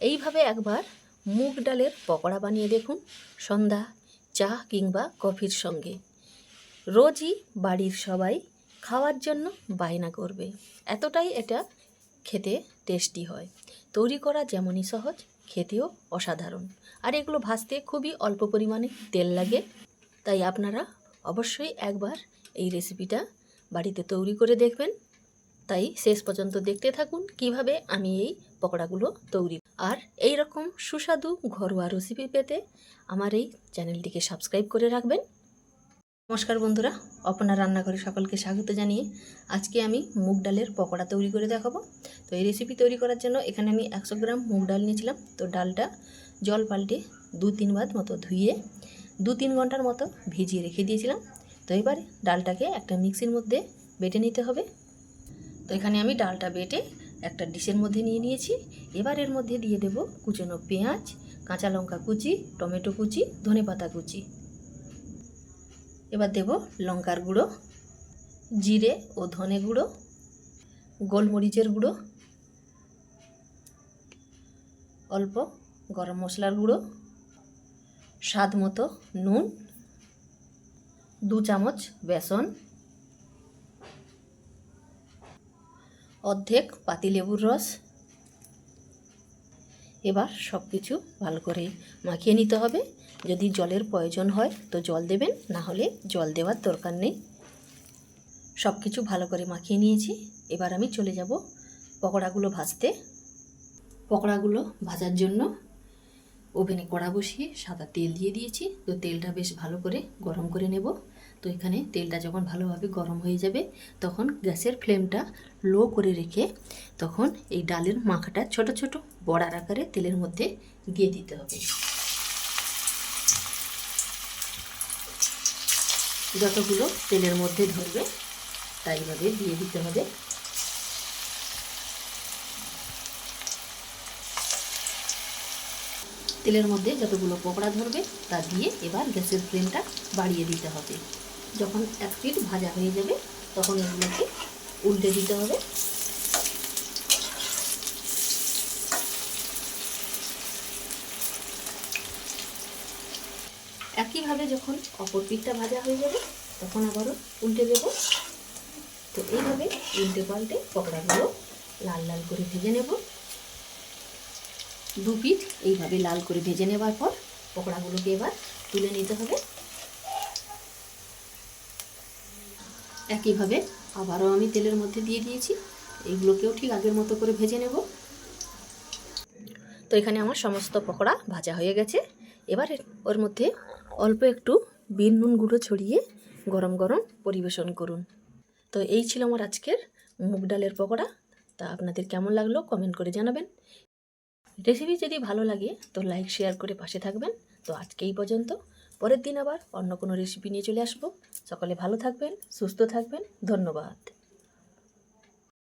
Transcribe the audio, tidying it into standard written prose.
এইভাবে একবার মুগ ডালের পকোড়া বানিয়ে দেখুন, সন্ধ্যা চা কিংবা কফির সঙ্গে। রোজই বাড়ির সবাই খাওয়ার জন্য বায়না করবে, এতটাই এটা খেতে টেস্টি হয়। তৈরি করা যেমনই সহজ, খেতেও অসাধারণ। আর এগুলো ভাজতে খুবই অল্প পরিমাণে তেল লাগে, তাই আপনারা অবশ্যই একবার এই রেসিপিটা বাড়িতে তৈরি করে দেখবেন। তাই শেষ পর্যন্ত দেখতে থাকুন কিভাবে আমি এই পকোড়াগুলো তৈরি। আর এই রকম সুস্বাদু ঘরোয়া রেসিপি পেতে আমার এই চ্যানেলটিকে সাবস্ক্রাইব করে রাখবেন। নমস্কার বন্ধুরা, অপর্ণা রান্নাঘরে সকলকে স্বাগত জানিয়ে আজকে আমি মুগ ডালের পকোড়া তৈরি করে দেখাবো। তো এই রেসিপি তৈরি করার জন্য এখানে আমি 100 গ্রাম মুগ ডাল নিয়েছিলাম। তো ডালটা জল পাল্টে 2-3 বার মতো ধুয়ে 2-3 ঘন্টার মতো ভিজিয়ে রেখে দিয়েছিলাম। তো এবারে ডালটাকে একটা মিক্সির মধ্যে বেটে নিতে হবে। তো এখানে আমি ডালটা বেটে একটা ডিশের মধ্যে নিয়ে নিয়েছি। এবার এর মধ্যে দিয়ে দেব কুচনো পেঁয়াজ, কাঁচা লঙ্কা কুচি, টমেটো কুচি, ধনেপাতা কুচি। এবার দেব লঙ্কার গুঁড়ো, জিরে ও ধনে গুঁড়ো, গোলমরিচের গুঁড়ো, অল্প গরম মশলার গুঁড়ো, স্বাদ মতো নুন, 2 চামচ বেসন, অর্ধেক পাতিলেবুর রস। এবার সব কিছু ভালো করে মাখিয়ে নিতে হবে। যদি জলের প্রয়োজন হয় তো জল দেবেন, না হলে জল দেওয়ার দরকার নেই। সব কিছু ভালো করে মাখিয়ে নিয়েছি। এবার আমি চলে যাব পকোড়াগুলো ভাজতে। পকোড়াগুলো ভাজার জন্য ওভেনে কড়া বসিয়ে সাদা তেল দিয়ে দিয়েছি। তো তেলটা বেশ ভালো করে গরম করে নেব। তো এখানে তেলটা যখন ভালোভাবে গরম হয়ে যাবে তখন গ্যাসের ফ্লেমটা লো করে রেখে তখন এই ডালের মাখাটা ছোট ছোট বড়ার আকারে তেলের মধ্যে দিয়ে দিতে হবে। যতগুলো তেলের মধ্যে ধরবে তাইভাবে দিয়ে দিতে হবে। তেলের মধ্যে যতগুলো পকোড়া ধরবে তা দিয়ে এবার গ্যাসের ফ্লেমটা বাড়িয়ে দিতে হবে। যখন এক পিঠ ভাজা হয়ে যাবে তখন এগুলোকে উল্টে দিতে হবে। একইভাবে যখন অপর পিঠটা ভাজা হয়ে যাবে তখন আবারও উল্টে দেব। তো এইভাবে উল্টে পাল্টে পকোড়াগুলো লাল লাল করে ভেজে নেব। 2 পিঠ এইভাবে লাল করে ভেজে নেবার পর পকোড়াগুলোকে এবার তুলে নিতে হবে। একইভাবে আবারও আমি তেলের মধ্যে দিয়ে দিয়েছি। এইগুলোকেও ঠিক আগের মতো করে ভেজে নেব। তো এখানে আমার সমস্ত পকোড়া ভাজা হয়ে গেছে। এবার ওর মধ্যে অল্প একটু বিন নুন গুঁড়ো ছড়িয়ে গরম গরম পরিবেশন করুন। তো এই ছিল আমার আজকের মুগ ডালের পকোড়া। তা আপনাদের কেমন লাগলো কমেন্ট করে জানাবেন। রেসিপি যদি ভালো লাগে তো লাইক শেয়ার করে পাশে থাকবেন। তো আজকে এই পর্যন্ত, পরের দিন আবার অন্য কোনো রেসিপি নিয়ে চলে আসবো। সকলে ভালো থাকবেন, সুস্থ থাকবেন। ধন্যবাদ।